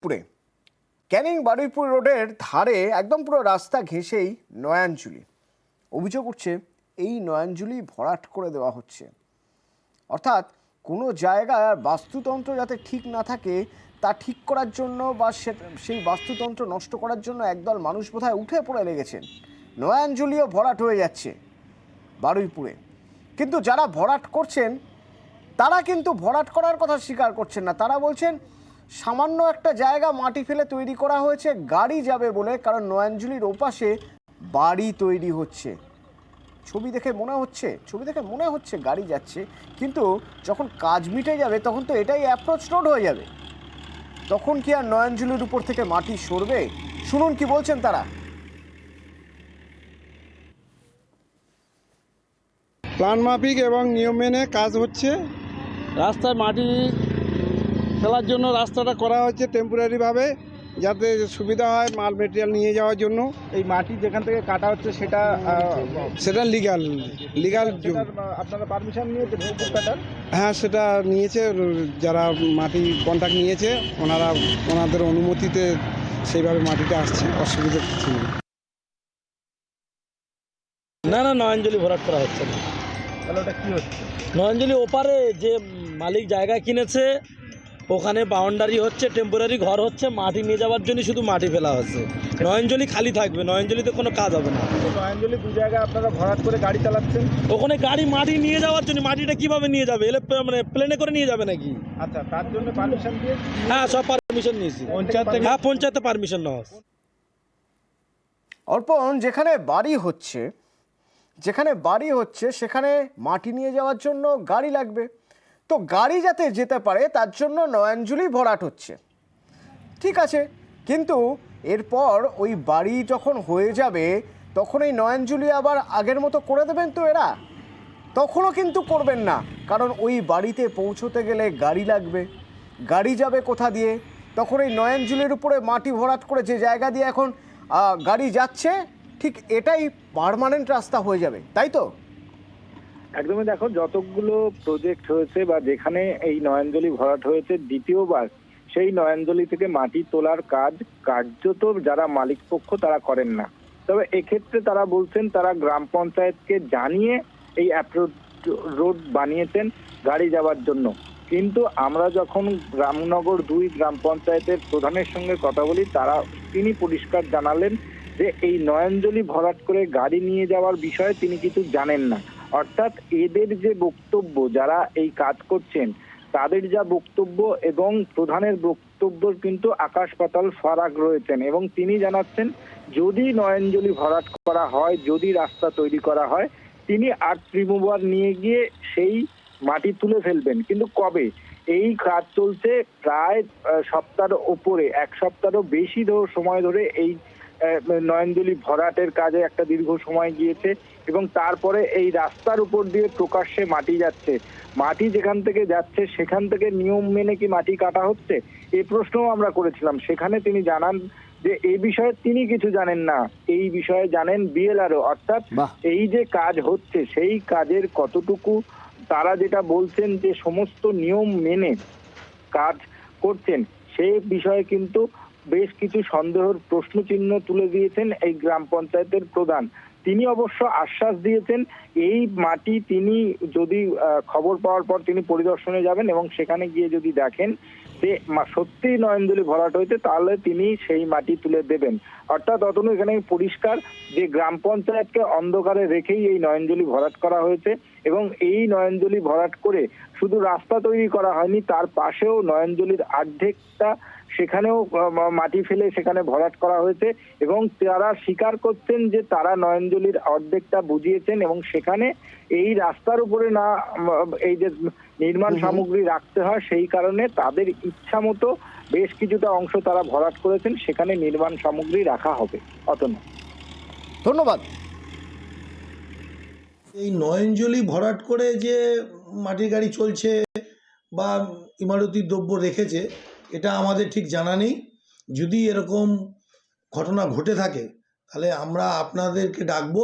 পুরে ক্যানিং বারুইপুর রোডের ধারে একদম পুরো রাস্তা ঘেঁষেই নয়াঞ্জলি। অভিযোগ উঠছে এই নয়াঞ্জলি ভরাট করে দেওয়া হচ্ছে, অর্থাৎ কোনো জায়গায় বাস্তুতন্ত্র যাতে ঠিক না থাকে তা ঠিক করার জন্য বা সেই বাস্তুতন্ত্র নষ্ট করার জন্য একদল মানুষ বোধহয় উঠে পড়ে লেগেছেন। নয়াঞ্জলিও ভরাট হয়ে যাচ্ছে বারুইপুরে, কিন্তু যারা ভরাট করছেন তারা কিন্তু ভরাট করার কথা স্বীকার করছেন না। তারা বলছেন সামান্য একটা জায়গা মাটি ফেলে তৈরি করা হয়েছে গাড়ি যাবে বলে, কারণ নয়াঞ্জলির ওপাশে বাড়ি তৈরি হচ্ছে। ছবি দেখে মনে হচ্ছে গাড়ি যাচ্ছে, কিন্তু যখন কাজ মিটে যাবে তখন তো এটাই অ্যাপ্রোচ রোড হয়ে যাবে, তখন কি আর নয়াঞ্জলির উপর থেকে মাটি সরবে? শুনুন কি বলছেন তারা। প্ল্যান মাফিক এবং নিয়ম মেনে কাজ হচ্ছে। রাস্তায় মাটি ফেলার জন্য রাস্তাটা করা হচ্ছে টেম্পোরারিভাবে, যাতে সুবিধা হয় মাল মেটেরিয়াল নিয়ে যাওয়ার জন্য। এই মাটি যেখান থেকে কাটা হচ্ছে সেটা লিগাল আপনারা পারমিশন নিয়েছেন পুকুর কাটার? হ্যাঁ, সেটা নিয়েছে যারা মাটি কন্ট্রাক্ট নিয়েছে, ওনাদের অনুমতিতে সেইভাবে মাটিটা আসছে, অসুবিধা কিছু নেই। না, নয়াঞ্জলি ভরাট করা হচ্ছে না। তাহলে ওটা কী হচ্ছে? নয়াঞ্জলি ওপারে যে মালিক জায়গা কিনেছে ওখানে বাউন্ডারি হচ্ছে, টেম্পোরারি ঘর হচ্ছে, মাটি নিয়ে যাওয়ার জন্য শুধু মাটি ফেলা হচ্ছে। নয়াঞ্জলি খালি থাকবে, নয়াঞ্জলিতে কোনো কাজ হবে না। নয়াঞ্জলি দু জায়গায় আপনারা ভরাট করে গাড়ি চালাচ্ছেন, ওখানে গাড়ি মাটি নিয়ে যাওয়ার জন্য। মাটিটা কিভাবে নিয়ে যাবে? এলে মানে প্লেনে করে নিয়ে যাবে নাকি? আচ্ছা, তার জন্য পারমিশন দিয়ে? হ্যাঁ, সব পারমিশন নিয়েছি পঞ্চায়েত থেকে। হ্যাঁ, পঞ্চায়েতে পারমিশন নেওয়া। অর্পণ, যেখানে বাড়ি হচ্ছে সেখানে মাটি নিয়ে যাওয়ার জন্য গাড়ি লাগবে, তো গাড়ি যাতে যেতে পারে তার জন্য নয়াঞ্জলি ভরাট হচ্ছে, ঠিক আছে। কিন্তু এরপর ওই বাড়ি যখন হয়ে যাবে তখন এই নয়াঞ্জলি আবার আগের মতো করে দেবেন তো এরা? তখনও কিন্তু করবেন না, কারণ ওই বাড়িতে পৌঁছতে গেলে গাড়ি লাগবে, গাড়ি যাবে কোথা দিয়ে? তখন এই নয়াঞ্জলির উপরে মাটি ভরাট করে যে জায়গা দিয়ে এখন গাড়ি যাচ্ছে, ঠিক এটাই পার্মানেন্ট রাস্তা হয়ে যাবে, তাই তো? একদমই। দেখো, যতগুলো প্রজেক্ট হয়েছে বা যেখানে এই নয়াঞ্জলি ভরাট হয়েছে দ্বিতীয়বার, সেই নয়াঞ্জলি থেকে মাটি তোলার কাজ কার্যত যারা মালিক পক্ষ তারা করেন না। তবে এক্ষেত্রে তারা বলছেন তারা গ্রাম পঞ্চায়েতকে জানিয়ে এই অ্যাপ্রোচ রোড বানিয়েছেন গাড়ি যাওয়ার জন্য। কিন্তু আমরা যখন রামনগর 2 গ্রাম পঞ্চায়েতের প্রধানের সঙ্গে কথা বলি, তিনি পরিষ্কার জানালেন যে এই নয়াঞ্জলি ভরাট করে গাড়ি নিয়ে যাওয়ার বিষয়ে তিনি কিছু জানেন না। অর্থাৎ এদের যে বক্তব্য, যারা এই কাজ করছেন তাদের যা বক্তব্য এবং প্রধানের বক্তব্য কিন্তু আকাশ পাতাল ফারাক রয়েছেন। এবং তিনি জানাচ্ছেন যদি নয়াঞ্জলি ভরাট করা হয়, যদি রাস্তা তৈরি করা হয়, তিনি আর্থ রিমুভার নিয়ে গিয়ে সেই মাটি তুলে ফেলবেন। কিন্তু কবে? এই কাজ চলছে প্রায় সপ্তাহের ওপরে, 1 সপ্তাহেরও বেশি সময় ধরে এই নয়াঞ্জলি ভরাটের কাজে একটা দীর্ঘ সময় গিয়েছে এবং তারপরে এই রাস্তার উপর দিয়ে প্রকাশ্যে মাটি যাচ্ছে। মাটি যেখান থেকে যাচ্ছে সেখান থেকে নিয়ম মেনে কি মাটি কাটা হচ্ছে, এই প্রশ্নও আমরা করেছিলাম। সেখানে তিনি জানান যে এই বিষয়ে তিনি কিছু জানেন না, এই বিষয়ে জানেন বিএলআরও। অর্থাৎ এই যে কাজ হচ্ছে সেই কাজের কতটুকু তারা যেটা বলছেন যে সমস্ত নিয়ম মেনে কাজ করছেন, সেই বিষয়ে কিন্তু বেশ কিছু সন্দেহের প্রশ্নচিহ্ন তুলে দিয়েছেন এই গ্রাম পঞ্চায়েতের প্রধান। তিনি অবশ্য আশ্বাস দিয়েছেন এই মাটি তিনি যদি খবর পাওয়ার পর তিনি পরিদর্শনে যাবেন এবং সেখানে গিয়ে যদি দেখেন যে সত্যিই নয়াঞ্জলি ভরাট হয়েছে তাহলে তিনি সেই মাটি তুলে দেবেন। অর্থাৎ অতনু, এখানে পরিষ্কার যে গ্রাম পঞ্চায়েতকে অন্ধকারে রেখেই এই নয়াঞ্জলি ভরাট করা হয়েছে এবং এই নয়াঞ্জলি ভরাট করে শুধু রাস্তা তৈরি করা হয়নি, তার পাশেও নয়াঞ্জলির অর্ধেকটা সেখানেও মাটি ফেলে সেখানে ভরাট করা হয়েছে এবং তারা স্বীকার করছেন যে তারা নয়াঞ্জলির অর্ধেকটা বুঝিয়েছেন এবং সেখানে এই রাস্তার উপরে না এই যে নির্মাণ সামগ্রী রাখতে হয় সেই কারণে তাদের ইচ্ছা মতো বেশ কিছুটা অংশ তারা ভরাট করেছেন, সেখানে নির্মাণ সামগ্রী রাখা হবে। অতনু, ধন্যবাদ। এই নয়াঞ্জলি ভরাট করে যে মাটির গাড়ি চলছে বা ইমারতি দ্রব্য রেখেছে, এটা আমাদের ঠিক জানা নেই। যদি এরকম ঘটনা ঘটে থাকে তাহলে আমরা আপনাদেরকে ডাকবো,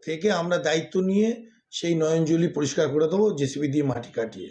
থেকে আমরা দায়িত্ব নিয়ে সেই নয়াঞ্জলি পরিষ্কার করে দেবো জেসিবি দিয়ে মাটি কাটিয়ে।